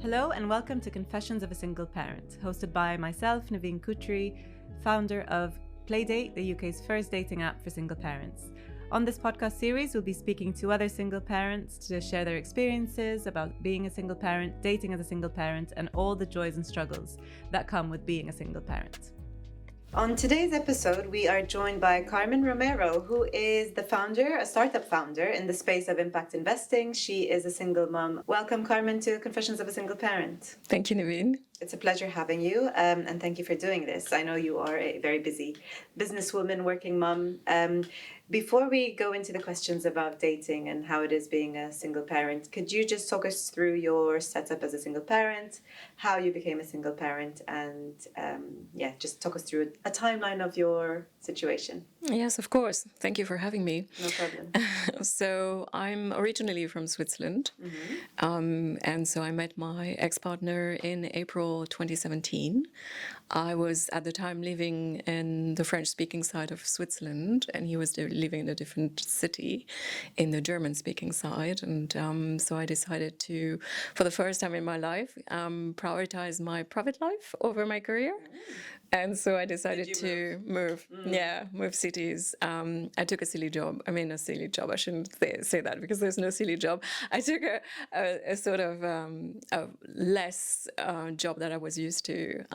Hello and welcome to Confessions of a Single Parent, hosted by myself, Naveen Kutri, founder of Playdate, the UK's first dating app for single parents. On this podcast series, we'll be speaking to other single parents to share their experiences about being a single parent, dating as a single parent, and all the joys and struggles that come with being a single parent. On today's episode, we are joined by Carmen Romero, who is the founder, a startup founder in the space of impact investing. She is a single mom. Welcome, Carmen, to Confessions of a Single Parent. Thank you, Naveen. It's a pleasure having you, and thank you for doing this. I know you are a very busy businesswoman, working mom. Before we go into the questions about dating and how it is being a single parent, could you just talk us through your setup as a single parent, how you became a single parent, and just talk us through a timeline of your situation? Yes, of course. Thank you for having me. No problem. So I'm originally from Switzerland, and so I met my ex-partner in April 2017. I was at the time living in the French-speaking side of Switzerland, and he was living in a different city in the German-speaking side. And so I decided to, for the first time in my life, prioritize my private life over my career. And so I decided to move cities. I took a silly job. I mean, a silly job. I shouldn't say that because there's no silly job. I took a sort of a less job that I was used to,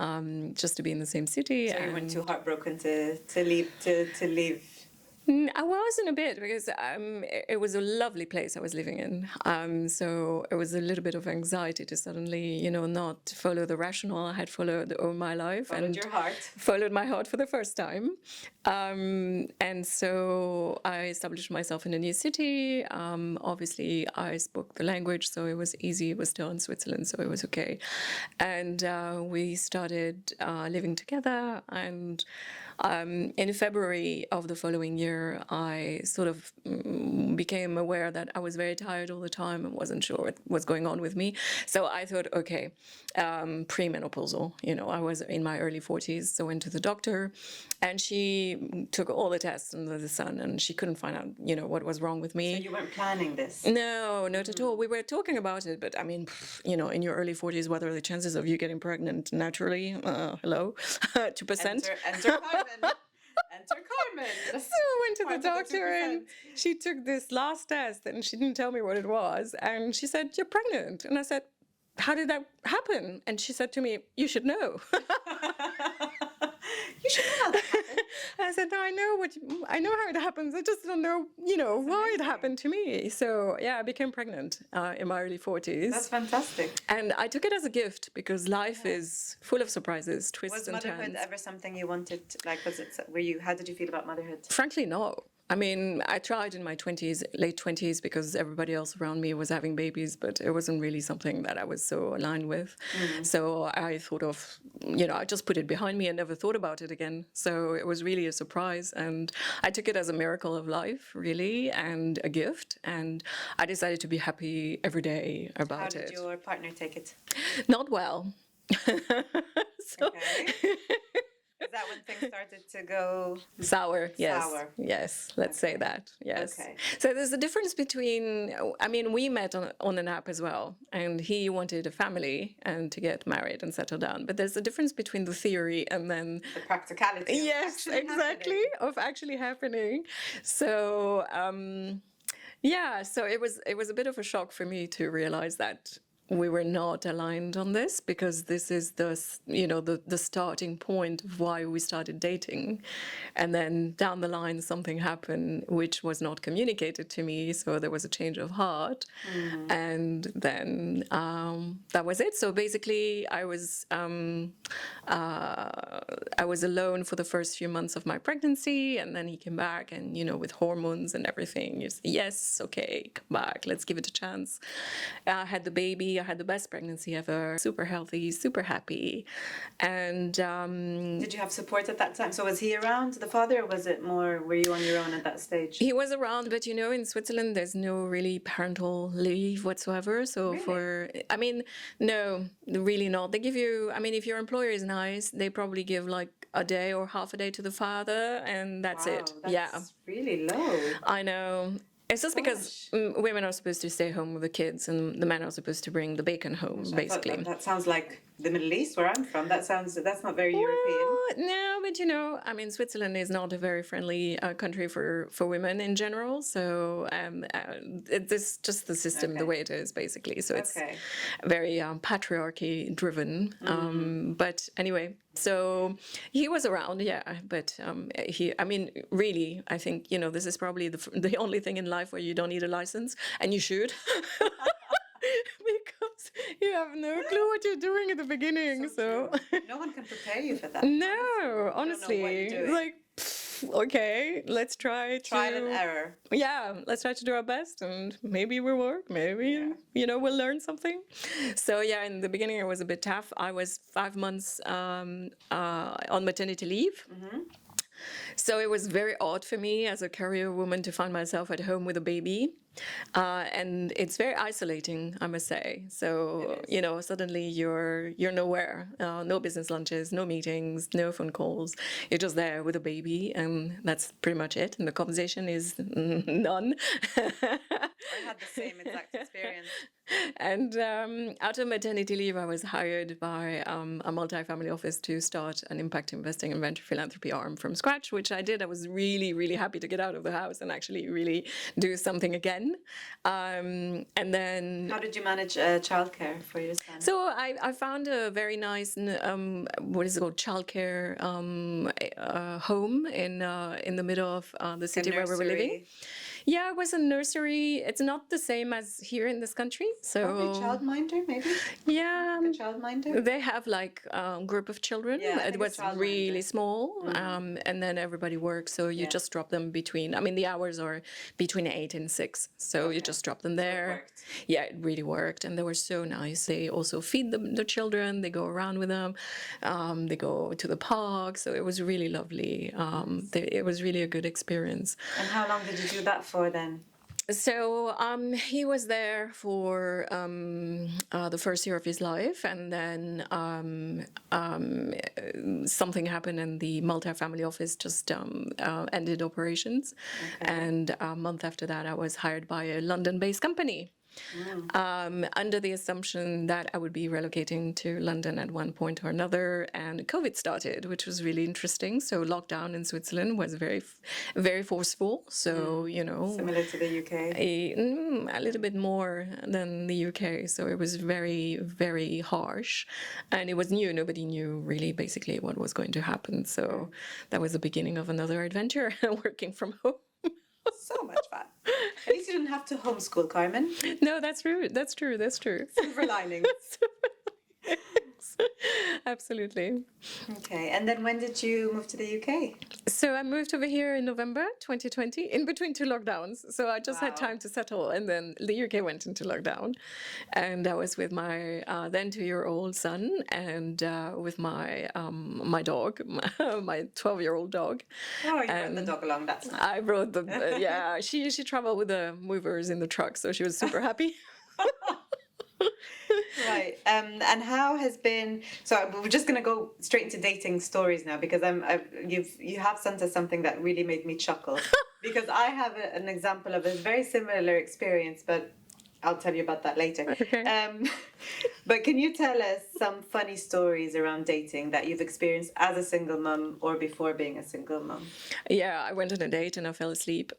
just to be in the same city. So you weren't too heartbroken to leave. I was in a bit because it was a lovely place I was living in. So it was a little bit of anxiety to suddenly, not follow the rational I had followed all my life. Followed your heart. Followed my heart for the first time. And so I established myself in a new city. Obviously, I spoke the language, so it was easy. It was still in Switzerland, so it was okay. And we started living together. And in February of the following year, I sort of became aware that I was very tired all the time and wasn't sure what was going on with me. So I thought, okay, premenopausal. I was in my early 40s, so went to the doctor, and she took all the tests under the sun, and she couldn't find out, what was wrong with me. So you weren't planning this? No, not at all. We were talking about it, but I mean, in your early 40s, what are the chances of you getting pregnant naturally? Hello, 2%. Enter Carmen. Enter Carmen. So I went to the doctor and she took this last test and she didn't tell me what it was. And she said, "You're pregnant." And I said, "How did that happen?" And she said to me, "You should know." You should know how that happened. I said, "No, I know how it happens. I just don't know, why it happened to me." So yeah, I became pregnant in my early 40s. That's fantastic. And I took it as a gift because life is full of surprises, twists and turns. Was motherhood ever something you wanted? How did you feel about motherhood? Frankly, no. I mean, I tried in my late 20s, because everybody else around me was having babies, but it wasn't really something that I was so aligned with. So I thought of, I just put it behind me and never thought about it again. So it was really a surprise. And I took it as a miracle of life, really, and a gift. And I decided to be happy every day about it. How did your partner take it? Not well. Okay. Is that when things started to go sour? Yes. Sour. Yes. Let's say that. Yes. Okay. So there's a difference between, we met on an app as well, and he wanted a family and to get married and settle down. But there's a difference between the theory and then the practicality. Yes, exactly. Of actually happening. So, so it was a bit of a shock for me to realize that we were not aligned on this, because this is the starting point of why we started dating. And then down the line, something happened which was not communicated to me. So there was a change of heart. And then that was it. So basically, I was alone for the first few months of my pregnancy. And then he came back, and, with hormones and everything, you say, yes, okay, come back, let's give it a chance. I had the baby. I had the best pregnancy ever, super healthy, super happy. And did you have support at that time? So was he around, the father, or was it more, were you on your own at that stage? He was around, but in Switzerland, there's no really parental leave whatsoever. So really? No, really not. They give you, if your employer is nice, they probably give like a day or half a day to the father, and that's it. That's really low. I know. It's just because women are supposed to stay home with the kids and the men are supposed to bring the bacon home, basically. That sounds like the Middle East, where I'm from. That's not very European. No, but I mean, Switzerland is not a very friendly country for women in general. So it's just the system, the way it is, basically. So it's very patriarchy driven. But anyway, so he was around, yeah. But I mean, really, I think, this is probably the only thing in life where you don't need a license, and you should. Because you have no clue what you're doing at the beginning. So no one can prepare you for that. No, honestly, like, okay, let's try trial and error. Yeah, let's try to do our best, and maybe it will work. Maybe we'll learn something. So yeah, in the beginning it was a bit tough. I was 5 months on maternity leave. So it was very odd for me as a career woman to find myself at home with a baby. And it's very isolating, I must say. So, suddenly you're nowhere, no business lunches, no meetings, no phone calls. You're just there with a baby, and that's pretty much it. And the conversation is none. I had the same exact experience. And after maternity leave, I was hired by a multi-family office to start an impact investing and venture philanthropy arm from scratch, which I did. I was really, really happy to get out of the house and actually really do something again. And then... How did you manage childcare for your son? So I found a very nice, what is it called, childcare home in the middle of the city where we were living. Yeah, it was a nursery. It's not the same as here in this country. So childminder, maybe? Yeah. Like a childminder? They have like a group of children. Yeah, it was really small. And then everybody works. So you just drop them between, I mean, the hours are between 8 and 6. So you just drop them there. So it worked. Yeah, it really worked. And they were so nice. They also feed the children. They go around with them. They go to the park. So it was really lovely. It was really a good experience. And how long did you do that for then? So he was there for the first year of his life, and then something happened and the multi-family office just ended operations. And a month after that, I was hired by a London-based company. Under the assumption that I would be relocating to London at one point or another, and COVID started, which was really interesting. So lockdown in Switzerland was very, very forceful. So similar to the UK, a little bit more than the UK. So it was very, very harsh, and it was new. Nobody knew really, basically, what was going to happen. So that was the beginning of another adventure, working from home. So much fun. At least you didn't have to homeschool, Carmen. No, that's true. That's true. That's true. Silver linings. Absolutely. Okay, and then when did you move to the UK? So I moved over here in November 2020, in between two lockdowns. So I just had time to settle, and then the UK went into lockdown. And I was with my then 2-year-old son, and with my my dog, my 12-year-old dog. Oh, you brought the dog along, that's nice. I brought the, yeah, she traveled with the movers in the truck, so she was super happy. Right. And how has been? So we're just going to go straight into dating stories now, because you have sent us something that really made me chuckle. Because I have an example of a very similar experience, but I'll tell you about that later. Okay. But can you tell us some funny stories around dating that you've experienced as a single mum or before being a single mum? Yeah, I went on a date and I fell asleep.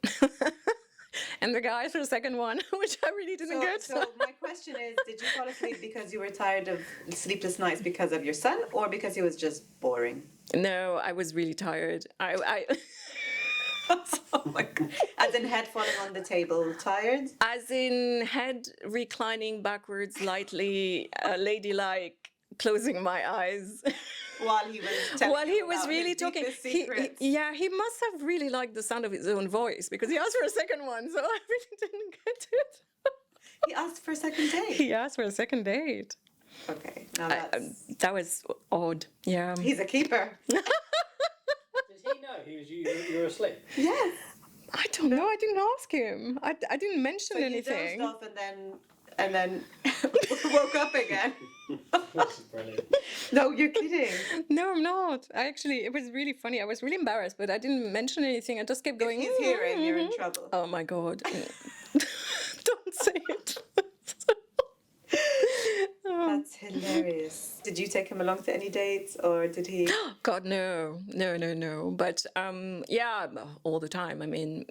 And the guy for the second one, which I really didn't get. So my question is, did you fall asleep because you were tired of sleepless nights because of your son, or because he was just boring? No, I was really tired. I Oh my God. As in head falling on the table, tired? As in head reclining backwards lightly, ladylike, closing my eyes. While he was really talking. He must have really liked the sound of his own voice, because he asked for a second one, so I really didn't get it. He asked for a second date? He asked for a second date. Okay, now that was odd, yeah. He's a keeper. Did he know you were asleep? Yes. I don't know, I didn't ask him. I didn't mention anything. So you dozed off and then woke up again. This is brilliant. No, you're kidding. No, I'm not. It was really funny. I was really embarrassed, but I didn't mention anything. I just kept going. If he's hearing, you're in trouble. Oh my God. can't say it. That's hilarious. Did you take him along to any dates, or did he? God, no. But yeah, all the time. I mean,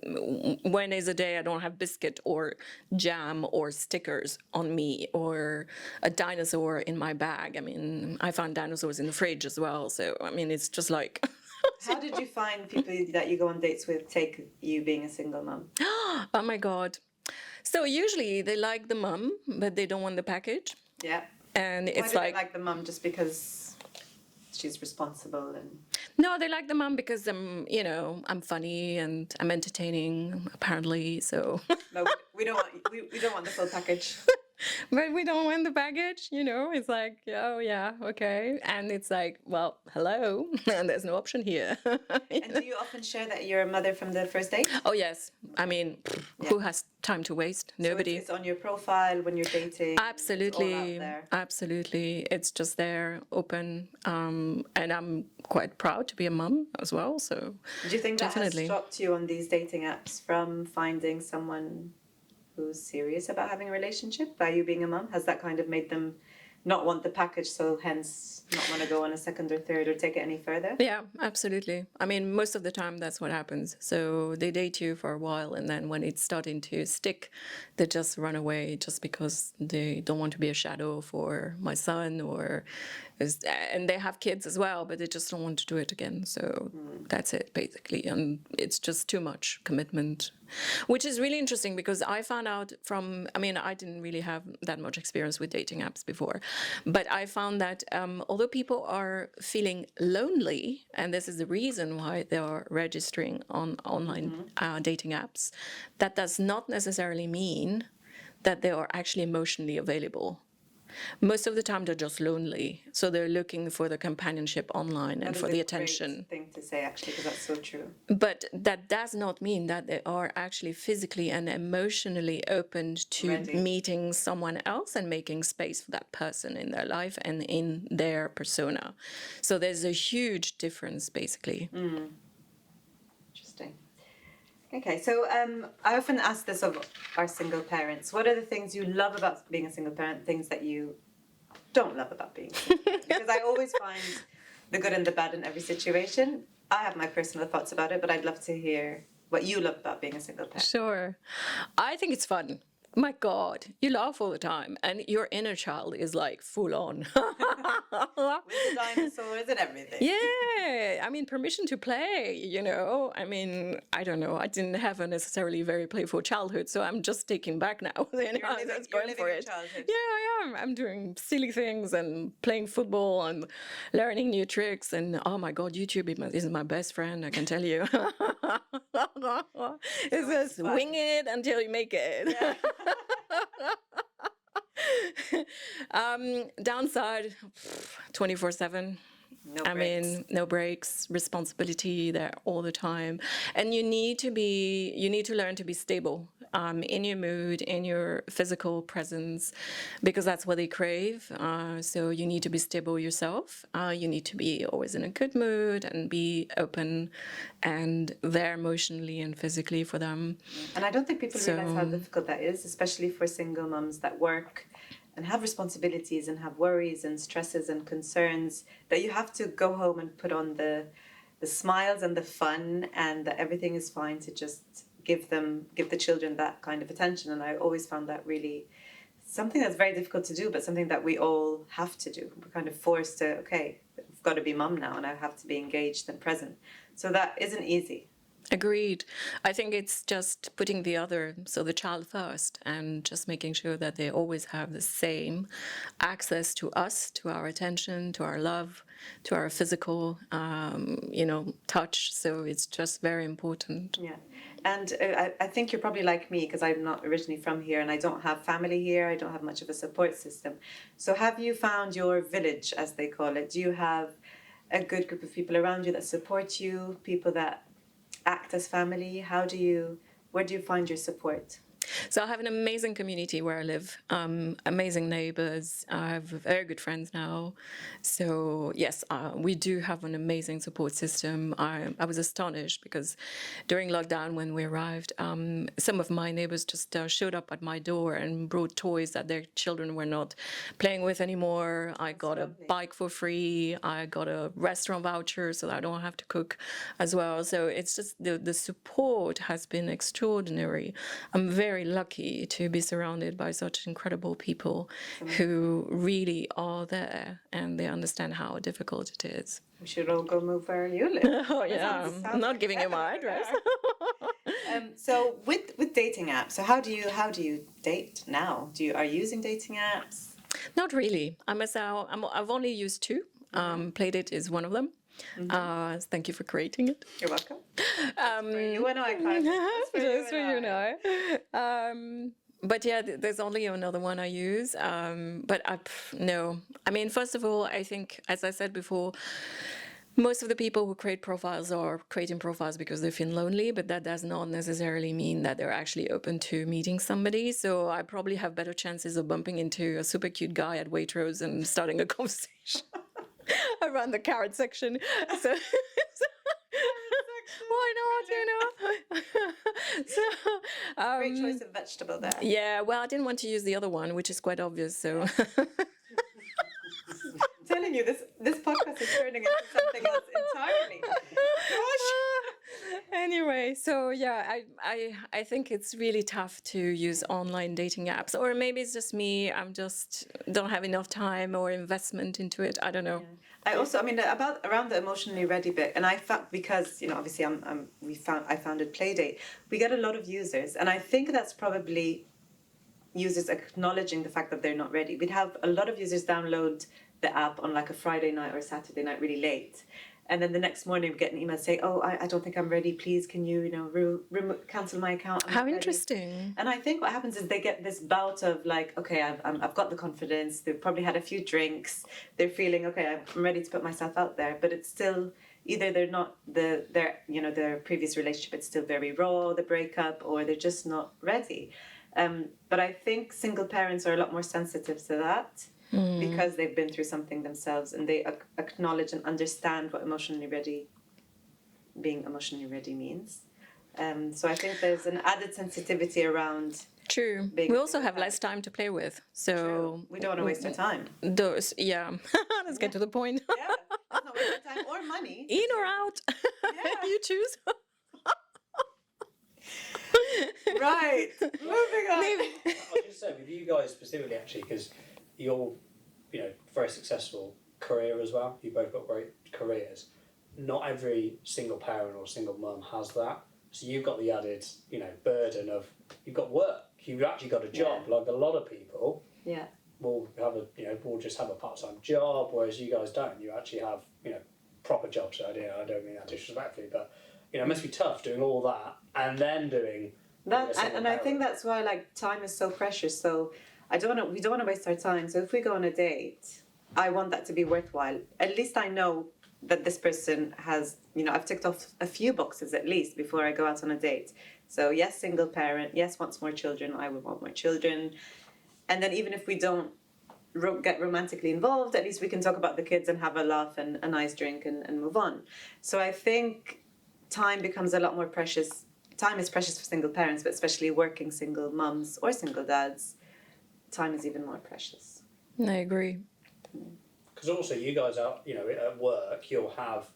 when is a day I don't have biscuit or jam or stickers on me or a dinosaur in my bag? I mean, I found dinosaurs in the fridge as well. So, I mean, it's just like. How did you find people that you go on dates with take you being a single mom? Oh my God. So usually they like the mum, but they don't want the package. Yeah. And Why it's do like, they like the mum? Just because she's responsible and. no, they like the mum because I'm funny and I'm entertaining, apparently. So, No, we don't want we don't want the full package. but we don't want the package. It's like, oh yeah, okay, and it's like, well, hello, and there's no option here. And do you often share that you're a mother from the first date? Oh yes, I mean, who has time to waste? Nobody. So it's on your profile when you're dating. Absolutely, It's all out there. absolutely. It's just there, open, and I'm quite proud to be a mum as well. So, Do you think that definitely. has stopped you on these dating apps from finding someone who's serious about having a relationship by you being a mum? Has that kind of made them not want the package, so hence not want to go on a second or third or take it any further? Yeah, absolutely. I mean, most of the time that's what happens. So they date you for a while, and then when it's starting to stick, they just run away just because they don't want to be a shadow for my son, and they have kids as well, but they just don't want to do it again. So that's it, basically. And it's just too much commitment, which is really interesting because I found out I didn't really have that much experience with dating apps before, but I found that although people are feeling lonely, and this is the reason why they are registering on online dating apps, that does not necessarily mean that they are actually emotionally available. Most of the time they're just lonely, so they're looking for the companionship online and That for is the a attention. great thing to say, actually, because that's so true. But that does not mean that they are actually physically and emotionally open to Ready. meeting someone else and making space for that person in their life and in their persona. So there's a huge difference, basically. Interesting. Okay, so I often ask this of our single parents. What are the things you love about being a single parent, things that you don't love about being a single parent? Because I always find the good and the bad in every situation. I have my personal thoughts about it, but I'd love to hear what you love about being a single parent. Sure. I think it's fun. My God, you laugh all the time, and your inner child is like full on. With the dinosaurs and everything. Yeah, I mean, permission to play, I mean, I don't know. I didn't have a necessarily very playful childhood, so I'm just taking back now. I'm just going for it. Childhood. Yeah, I am. I'm doing silly things and playing football and learning new tricks. And oh my God, YouTube is my best friend, I can tell you. It's just wing it until you make it. Yeah. Downside, 24/7. No I breaks. mean, no breaks, responsibility there all the time, and you need to learn to be stable in your mood, in your physical presence, because that's what they crave. So you need to be stable yourself. You need to be always in a good mood and be open and there emotionally and physically for them. And I don't think people realize how difficult that is, especially for single mums that work and have responsibilities and have worries and stresses and concerns, that you have to go home and put on the smiles and the fun, and that everything is fine, to just give the children that kind of attention. And I always found that really something that's very difficult to do, but something that we all have to do. We're kind of forced to, okay, I've got to be mum now and I have to be engaged and present. So that isn't easy. Agreed. I think it's just putting the child first, and just making sure that they always have the same access to us, to our attention, to our love, to our physical, touch. So it's just very important. Yeah. And I think you're probably like me, because I'm not originally from here and I don't have family here. I don't have much of a support system. So have you found your village, as they call it? Do you have a good group of people around you that support you, people that act as family? Where do you find your support? So I have an amazing community where I live, amazing neighbors. I have very good friends now. So yes, we do have an amazing support system. I was astonished because during lockdown when we arrived, some of my neighbors just showed up at my door and brought toys that their children were not playing with anymore. I got a bike for free. I got a restaurant voucher so that I don't have to cook as well. So it's just the support has been extraordinary. I'm very lucky to be surrounded by such incredible people who really are there and they understand how difficult it is. We should all go move where you live. Oh yeah, I'm not giving you my address. So with dating apps, so how do you date now? Are you using dating apps? Not really. I've only used two. Playdate is one of them. Thank you for creating it. You're welcome. You and I, Carmen. Just for you and I. But yeah, there's only another one I use. But no. I mean, first of all, I think, as I said before, most of the people who create profiles are creating profiles because they feel lonely, but that does not necessarily mean that they're actually open to meeting somebody. So I probably have better chances of bumping into a super cute guy at Waitrose and starting a conversation around the carrot section. So why not, you know? So, great choice of vegetable there. yeah, well, I didn't want to use the other one, which is quite obvious, so... I'm telling you, this podcast is turning into something else entirely. Gosh. Anyway, so yeah, I think it's really tough to use online dating apps, or maybe it's just me. I'm just don't have enough time or investment into it. I don't know. Yeah. I mean, around the emotionally ready bit, and I found, because obviously I founded Playdate. We get a lot of users, and I think that's probably users acknowledging the fact that they're not ready. We'd have a lot of users download the app on like a Friday night or a Saturday night really late, and then the next morning we get an email saying, oh, I don't think I'm ready, please can you cancel my account. How interesting. And I think what happens is they get this bout of like, okay, I've got the confidence, they've probably had a few drinks, they're feeling okay, I'm ready to put myself out there, but it's still either they're not their previous relationship, it's still very raw, the breakup, or they're just not ready. But I think single parents are a lot more sensitive to that because they've been through something themselves, and they acknowledge and understand what being emotionally ready means. So I think there's an added sensitivity around. True. We also have less time to play with, so True. We don't want to waste our time. Let's get to the point. Yeah, let's not waste our time or money. In or out? Yeah. You choose. Right. Moving on. I'll just say with you guys specifically, actually, because you're, very successful career as well. You both got great careers. Not every single parent or single mum has that. So you've got the added, burden of you've got work. You've actually got a job. Yeah. Like a lot of people. Yeah. Will have will just have a part-time job, whereas you guys don't. You actually have, proper jobs. I don't mean that disrespectfully, but it must be tough doing all that and then doing that. And I think that's why time is so precious. So we don't want to waste our time. So if we go on a date, I want that to be worthwhile. At least I know that this person has, I've ticked off a few boxes at least before I go out on a date. So yes, single parent. Yes, wants more children. I would want more children. And then even if we don't get romantically involved, at least we can talk about the kids and have a laugh and a nice drink and move on. So I think time becomes a lot more precious. Time is precious for single parents, but especially working single mums or single dads, time is even more precious. I agree. Because also you guys are, at work, you'll have,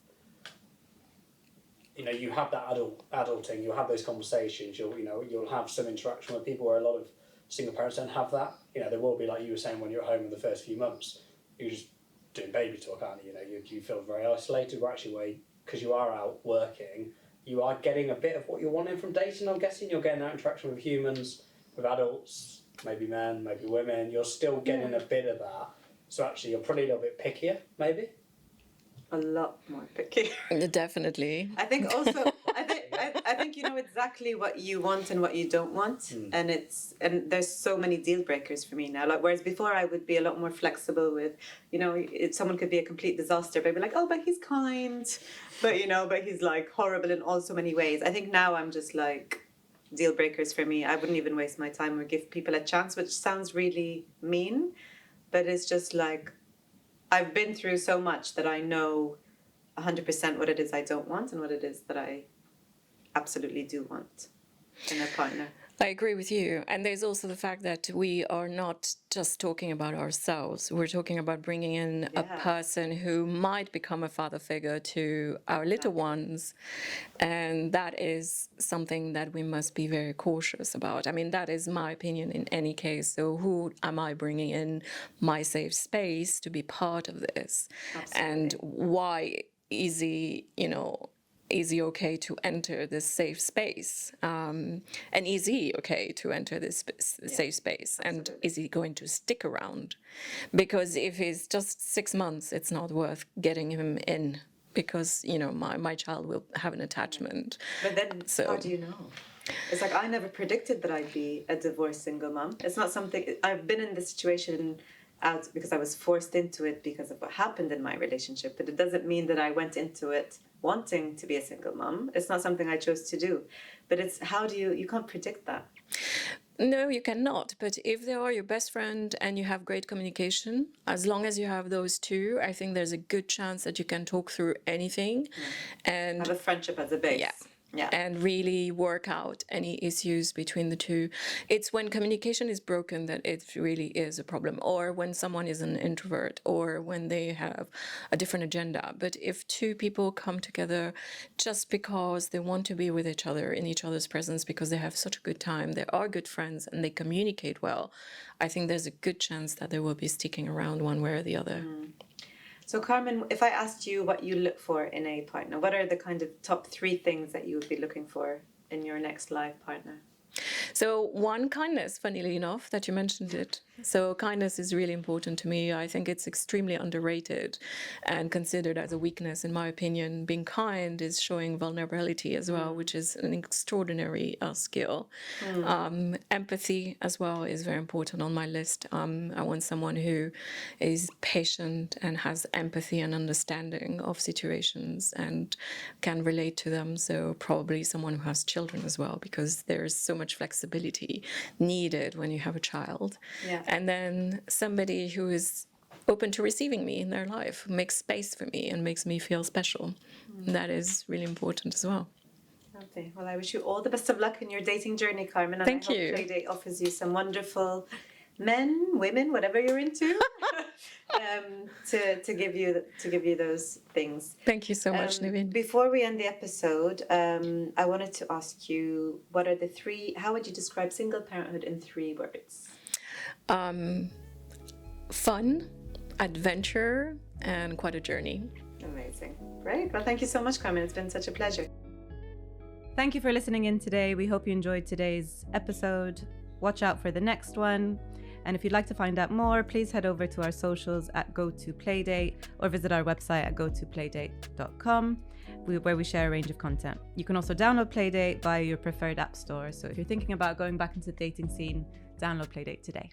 you have that adulting, you'll have those conversations, you'll have some interaction with people where a lot of single parents don't have that. There will be, like you were saying, when you're at home in the first few months, you're just doing baby talk, aren't you? You feel very isolated, but actually, because you are out working, you are getting a bit of what you're wanting from dating, I'm guessing. You're getting that interaction with humans, with adults, maybe men, maybe women. You're still getting a bit of that. So actually, you're probably a little bit pickier, maybe? A lot more picky. Definitely. I think also, I think you know exactly what you want and what you don't want, and there's so many deal breakers for me now. Whereas before I would be a lot more flexible with, someone could be a complete disaster, but I'd be like, oh, but he's kind, but he's horrible in all so many ways. I think now I'm just like, deal breakers for me. I wouldn't even waste my time or give people a chance, which sounds really mean, but it's just like I've been through so much that I know 100% what it is I don't want and what it is that I absolutely do want in a partner. I agree with you. And there's also the fact that we are not just talking about ourselves. We're talking about bringing in a person who might become a father figure to our little ones. And that is something that we must be very cautious about. I mean, that is my opinion in any case. So who am I bringing in my safe space to be part of this? Absolutely. And why is he okay to enter this safe space? And is he okay to enter this safe space? And is he going to stick around? Because if he's just 6 months, it's not worth getting him in, because, my child will have an attachment. But then how do you know? It's like I never predicted that I'd be a divorced single mom. It's not something, I've been in this situation out because I was forced into it because of what happened in my relationship, but it doesn't mean that I went into it wanting to be a single mom. It's not something I chose to do, but it's how do you can't predict that. No, you cannot. But if they are your best friend and you have great communication, as long as you have those two, I think there's a good chance that you can talk through anything and have a friendship as a base. Yeah. And really work out any issues between the two. It's when communication is broken that it really is a problem, or when someone is an introvert, or when they have a different agenda. But if two people come together just because they want to be with each other in each other's presence, because they have such a good time, they are good friends, and they communicate well, I think there's a good chance that they will be sticking around one way or the other. So Carmen, if I asked you what you look for in a partner, what are the kind of top 3 things that you would be looking for in your next life partner? So one, kindness, funnily enough, that you mentioned it. So kindness is really important to me. I think it's extremely underrated and considered as a weakness, in my opinion. Being kind is showing vulnerability as well, which is an extraordinary skill. Empathy as well is very important on my list. I want someone who is patient and has empathy and understanding of situations and can relate to them. So probably someone who has children as well, because there's so much flexibility needed when you have a child. Yeah. And then somebody who is open to receiving me in their life, who makes space for me and makes me feel special. That is really important as well. Okay. Well, I wish you all the best of luck in your dating journey, Carmen. And Thank I you. hope Playdate offers you some wonderful men, women, whatever you're into, to give you those things. Thank you so much, Naveen. Before we end the episode, I wanted to ask you, how would you describe single parenthood in 3 words? Fun, adventure, and quite a journey. Amazing. Great. Well, thank you so much, Carmen. It's been such a pleasure. Thank you for listening in today. We hope you enjoyed today's episode. Watch out for the next one. And if you'd like to find out more, please head over to our socials at GoToPlaydate or visit our website at gotoplaydate.com, where we share a range of content. You can also download Playdate via your preferred app store. So if you're thinking about going back into the dating scene, download Playdate today.